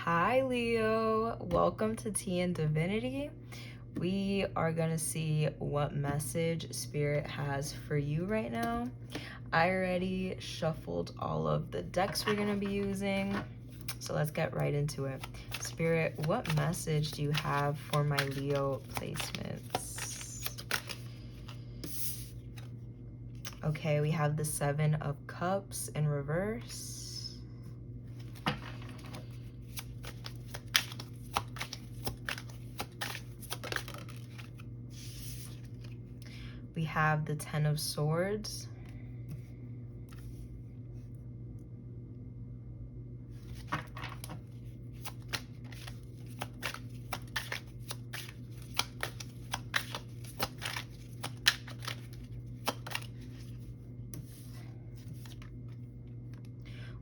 Hi Leo, welcome to Tea Divinity. We are gonna see what message Spirit has for you right now. I already shuffled all of the decks we're gonna be using, so let's get right into it. Spirit, what message do you have for my Leo placements? Okay, we have the Seven of Cups in reverse. We have the Ten of Swords.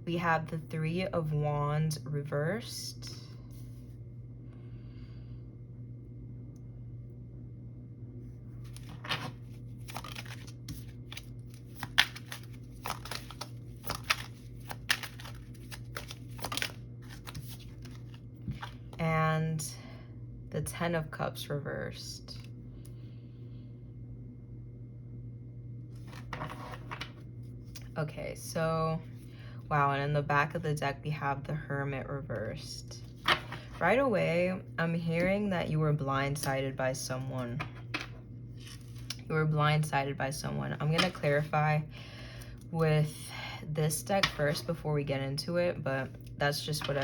We have the Three of Wands reversed. And the Ten of Cups reversed. Okay, so, wow, and in the back of the deck, we have the Hermit reversed. Right away, I'm hearing that you were blindsided by someone. You were blindsided by someone. I'm gonna clarify with this deck first before we get into it, but that's just what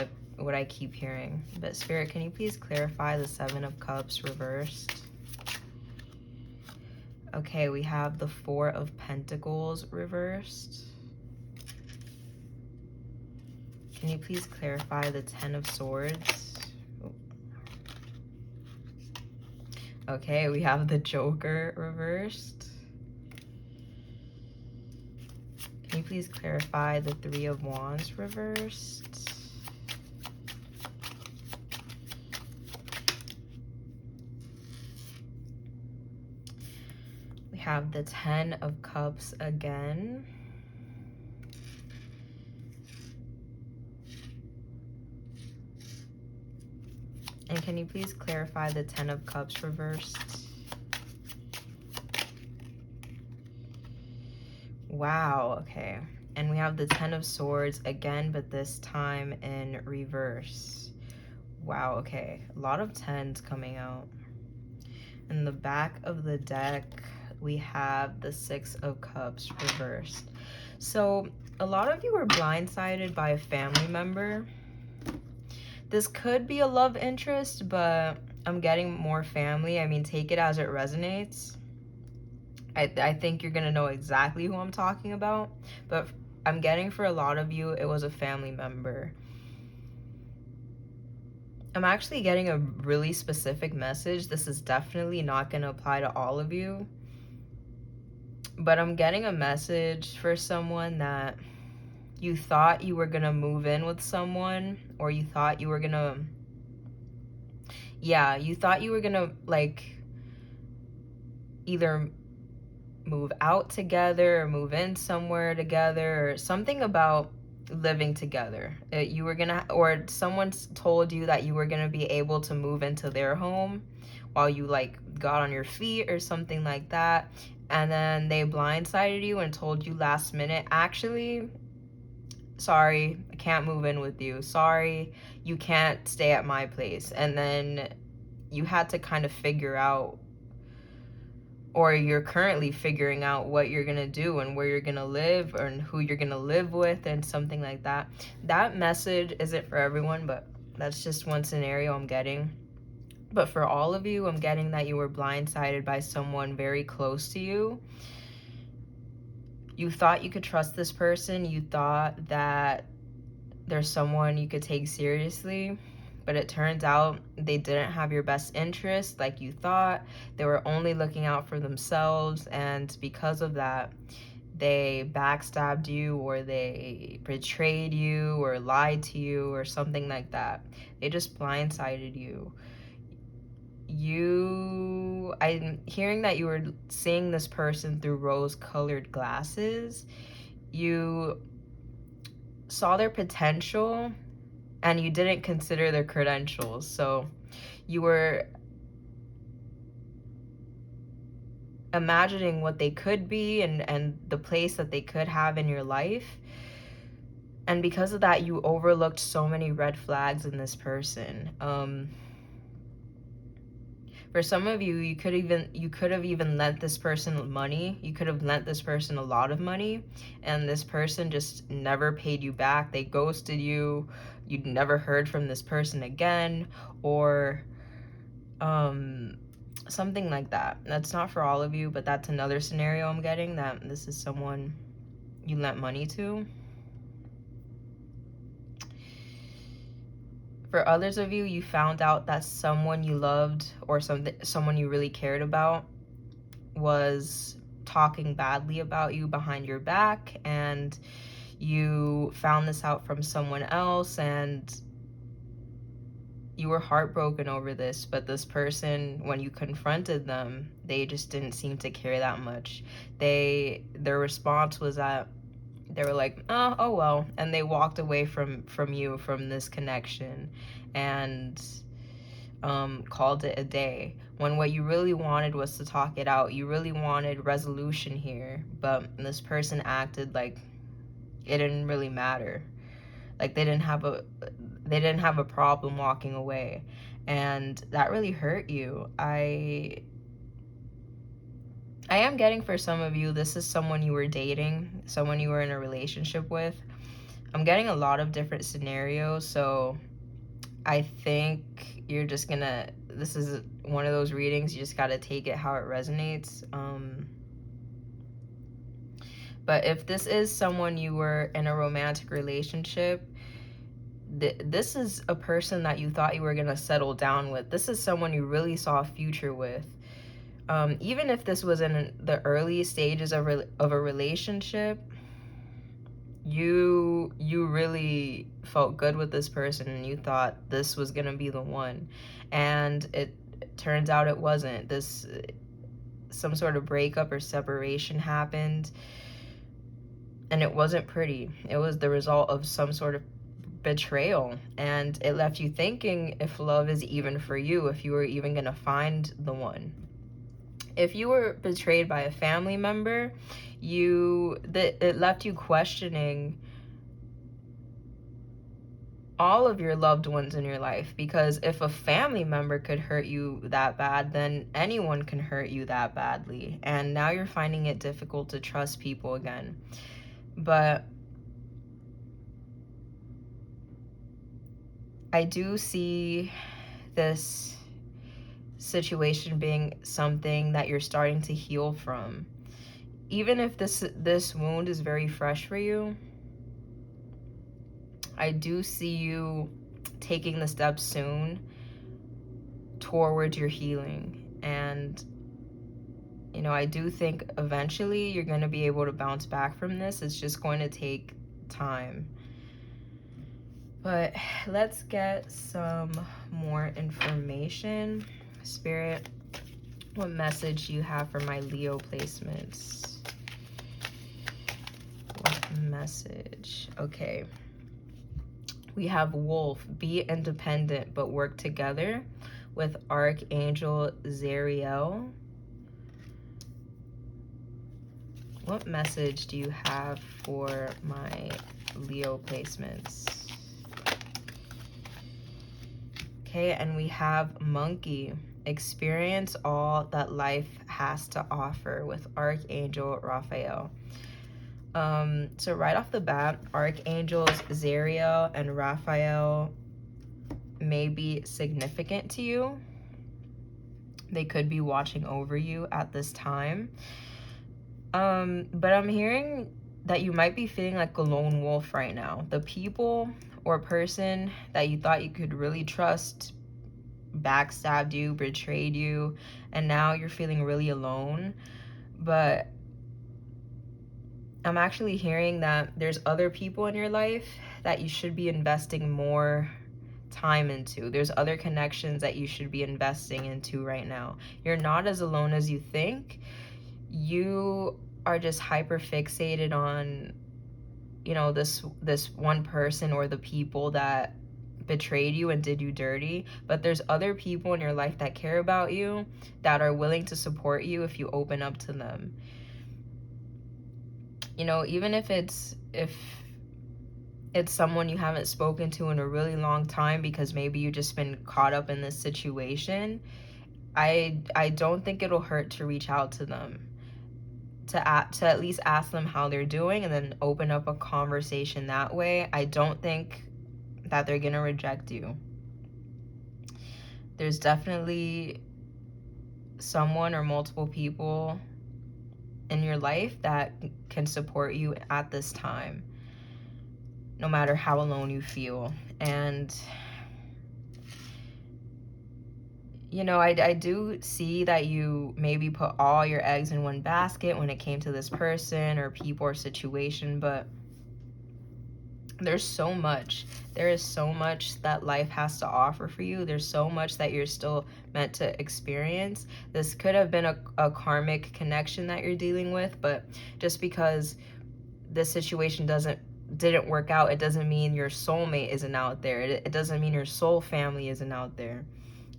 I keep hearing. But Spirit, can you please clarify the Seven of Cups reversed? Okay, we have the Four of Pentacles reversed. Can you please clarify the Ten of Swords? Okay, we have the Joker reversed. Can you please clarify the Three of Wands reversed? We have the Ten of Cups again. And can you please clarify the Ten of Cups reversed? Wow, okay. And we have the Ten of Swords again, but this time in reverse. Wow, okay. A lot of tens coming out. In the back of the deck, we have the Six of Cups reversed. So a lot of you were blindsided by a family member. This could be a love interest, but I'm getting more family. I mean, take it as it resonates. I think you're gonna know exactly who I'm talking about, but I'm getting for a lot of you, it was a family member. I'm actually getting a really specific message. This is definitely not gonna apply to all of you, but I'm getting a message for someone that you thought you were gonna move in with someone, or you thought you were gonna, yeah, you thought you were gonna like either move out together or move in somewhere together, or something about living together. You were gonna, or someone told you that you were gonna be able to move into their home while you like got on your feet or something like that, and then they blindsided you and told you last minute, actually, sorry, I can't move in with you. Sorry, you can't stay at my place. And then you had to kind of figure out, or you're currently figuring out what you're gonna do and where you're gonna live and who you're gonna live with and something like that. That message isn't for everyone, but that's just one scenario I'm getting. But for all of you, I'm getting that you were blindsided by someone very close to you. You thought you could trust this person. You thought that there's someone you could take seriously, but it turns out they didn't have your best interest like you thought. They were only looking out for themselves, and because of that, they backstabbed you, or they betrayed you, or lied to you, or something like that. They just blindsided you. I'm hearing that you were seeing this person through rose-colored glasses. You saw their potential, and you didn't consider their credentials. So you were imagining what they could be and the place that they could have in your life. And because of that, you overlooked so many red flags in this person. For some of you, you could have even lent this person money. You could have lent this person a lot of money, and this person just never paid you back. They ghosted you. You'd never heard from this person again, or something like that. That's not for all of you, but that's another scenario I'm getting, that this is someone you lent money to. For others of you, you found out that someone you loved or someone you really cared about was talking badly about you behind your back, and you found this out from someone else, and you were heartbroken over this. But this person, when you confronted them, they just didn't seem to care that much. Their response was that they were like, oh well, and they walked away from you, from this connection, and called it a day, when what you really wanted was to talk it out. You really wanted resolution here, but this person acted like it didn't really matter, like they didn't have a problem walking away, and that really hurt you. I am getting, for some of you, this is someone you were dating, someone you were in a relationship with. I'm getting a lot of different scenarios, so I think you're just gonna, this is one of those readings, you just gotta take it how it resonates. But if this is someone you were in a romantic relationship, this is a person that you thought you were gonna settle down with. This is someone you really saw a future with. Even if this was in the early stages of a relationship, you really felt good with this person, and you thought this was gonna be the one, and it turns out it wasn't. Some sort of breakup or separation happened, and it wasn't pretty. It was the result of some sort of betrayal, and it left you thinking if love is even for you, if you were even gonna find the one. If you were betrayed by a family member, it left you questioning all of your loved ones in your life, because if a family member could hurt you that bad, then anyone can hurt you that badly, and now you're finding it difficult to trust people again. But I do see this situation being something that you're starting to heal from. Even if this wound is very fresh for you, I do see you taking the steps soon towards your healing. And I do think eventually you're going to be able to bounce back from this. It's just going to take time. But let's get some more information. Spirit, what message do you have for my Leo placements? What message? Okay. We have Wolf, be independent but work together, with Archangel Zariel. What message do you have for my Leo placements? Okay, and we have Monkey, experience all that life has to offer, with Archangel Raphael. So right off the bat, Archangels Zariel and Raphael may be significant to you. They could be watching over you at this time. But I'm hearing that you might be feeling like a lone wolf right now. The people or person that you thought you could really trust backstabbed you, betrayed you, and now you're feeling really alone. But I'm actually hearing that there's other people in your life that you should be investing more time into. There's other connections that you should be investing into right now. You're not as alone as you think. You are just hyper fixated on this one person or the people that betrayed you and did you dirty, but there's other people in your life that care about you, that are willing to support you if you open up to them. You know, even if it's someone you haven't spoken to in a really long time because maybe you just been caught up in this situation, I don't think it'll hurt to reach out to them, to at least ask them how they're doing, and then open up a conversation that way. I don't think that they're gonna reject you. There's definitely someone or multiple people in your life that can support you at this time, no matter how alone you feel. And you know, I do see that you maybe put all your eggs in one basket when it came to this person or people or situation, but there's so much. There is so much that life has to offer for you. There's so much that you're still meant to experience. This could have been a karmic connection that you're dealing with, but just because this situation didn't work out, it doesn't mean your soulmate isn't out there. It doesn't mean your soul family isn't out there.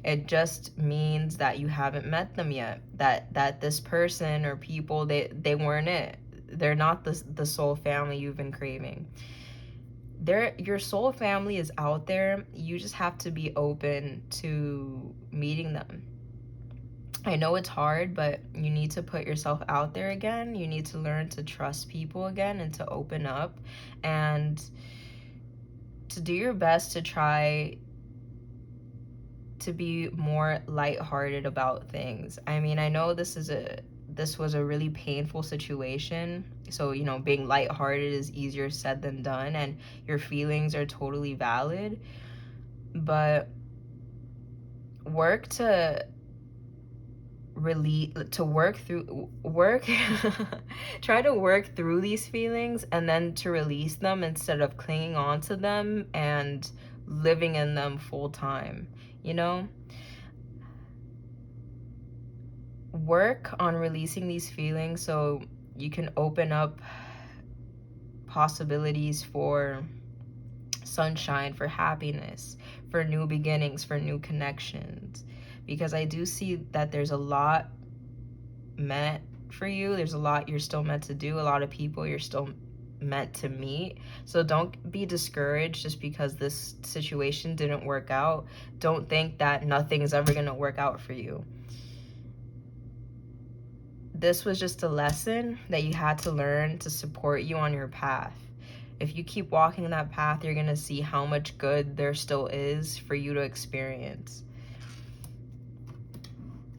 It just means that you haven't met them yet. That this person or people, they weren't it. They're not the soul family you've been craving. Your soul family is out there. You just have to be open to meeting them. I know it's hard, but you need to put yourself out there again. You need to learn to trust people again and to open up and to do your best to try to be more lighthearted about things. I mean, I know this was a really painful situation. So, you know, being lighthearted is easier said than done, and your feelings are totally valid. But work to try to work through these feelings and then to release them instead of clinging on to them and living in them full time. You know, work on releasing these feelings so you can open up possibilities for sunshine, for happiness, for new beginnings, for new connections. Because I do see that there's a lot meant for you. There's a lot you're still meant to do, a lot of people you're still meant to meet. So don't be discouraged just because this situation didn't work out. Don't think that nothing's ever going to work out for you. This was just a lesson that you had to learn to support you on your path. If you keep walking that path, you're going to see how much good there still is for you to experience.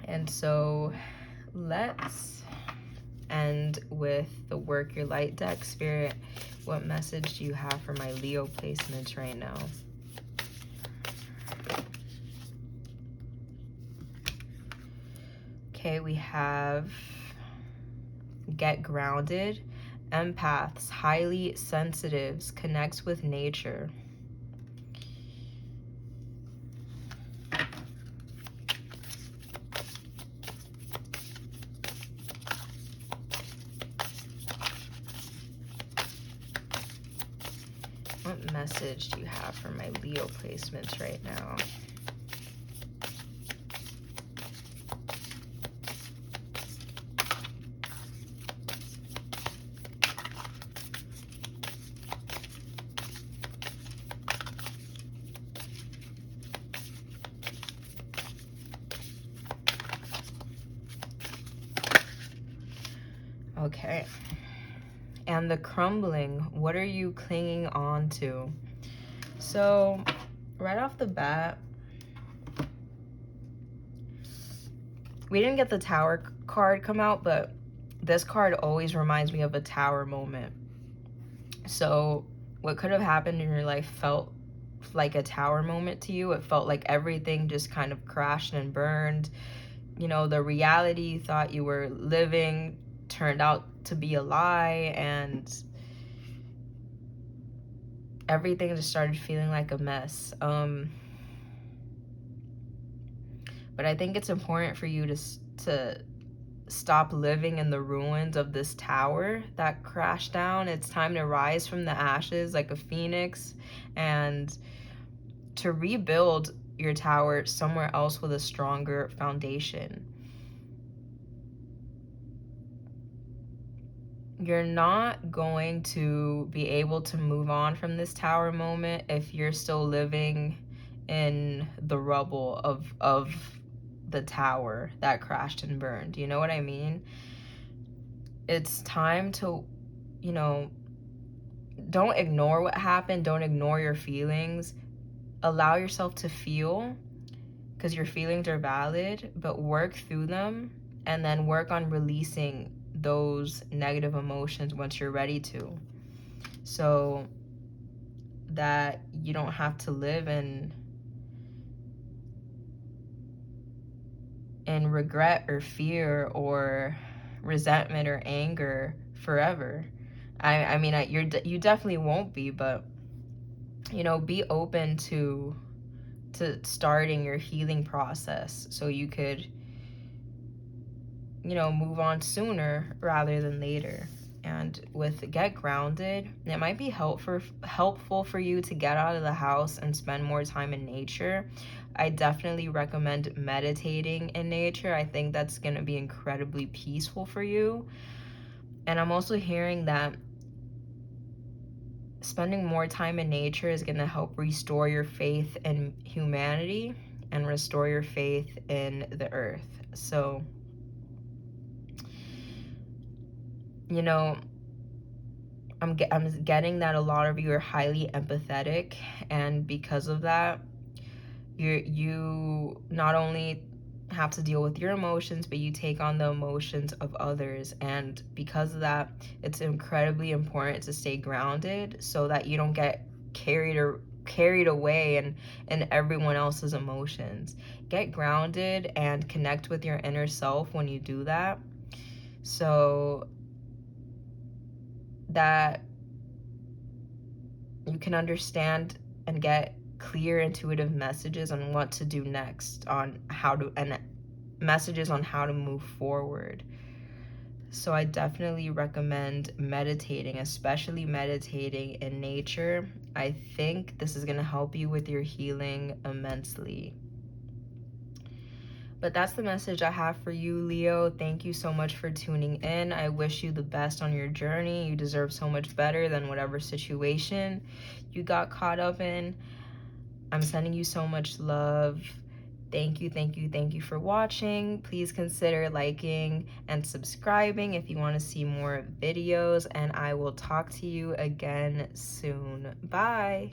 And so let's end with the Work Your Light deck. Spirit, what message do you have for my Leo placements right now? Okay, we have get grounded. Empaths, highly sensitives, connects with nature. What message do you have for my Leo placements right now? Okay. And the crumbling, what are you clinging on to? So, right off the bat, we didn't get the Tower card come out, but this card always reminds me of a Tower moment. So, what could have happened in your life felt like a Tower moment to you. It felt like everything just kind of crashed and burned. You know, the reality you thought you were living turned out to be a lie, and everything just started feeling like a mess. But I think it's important for you to stop living in the ruins of this tower that crashed down. It's time to rise from the ashes like a phoenix and to rebuild your tower somewhere else with a stronger foundation. You're not going to be able to move on from this tower moment if you're still living in the rubble of the tower that crashed and burned. You know what I mean? It's time to, you know, don't ignore what happened. Don't ignore your feelings. Allow yourself to feel, because your feelings are valid, but work through them and then work on releasing those negative emotions once you're ready to, so that you don't have to live in regret or fear or resentment or anger forever. I mean, you definitely won't be, but you know, be open to starting your healing process so you could, you know, move on sooner rather than later. And with Get Grounded, it might be helpful for you to get out of the house and spend more time in nature. I definitely recommend meditating in nature. I think that's going to be incredibly peaceful for you. And I'm also hearing that spending more time in nature is going to help restore your faith in humanity and restore your faith in the earth. So, you know, I'm getting that a lot of you are highly empathetic, and because of that, you not only have to deal with your emotions, but you take on the emotions of others. And because of that, it's incredibly important to stay grounded so that you don't get carried away in everyone else's emotions. Get grounded and connect with your inner self when you do that, so that you can understand and get clear intuitive messages on what to do next, on how to, and messages on how to move forward. So I definitely recommend meditating, especially meditating in nature. I think this is going to help you with your healing immensely. But that's the message I have for you, Leo. Thank you so much for tuning in. I wish you the best on your journey. You deserve so much better than whatever situation you got caught up in. I'm sending you so much love. Thank you for watching. Please consider liking and subscribing if you want to see more videos, and I will talk to you again soon. Bye.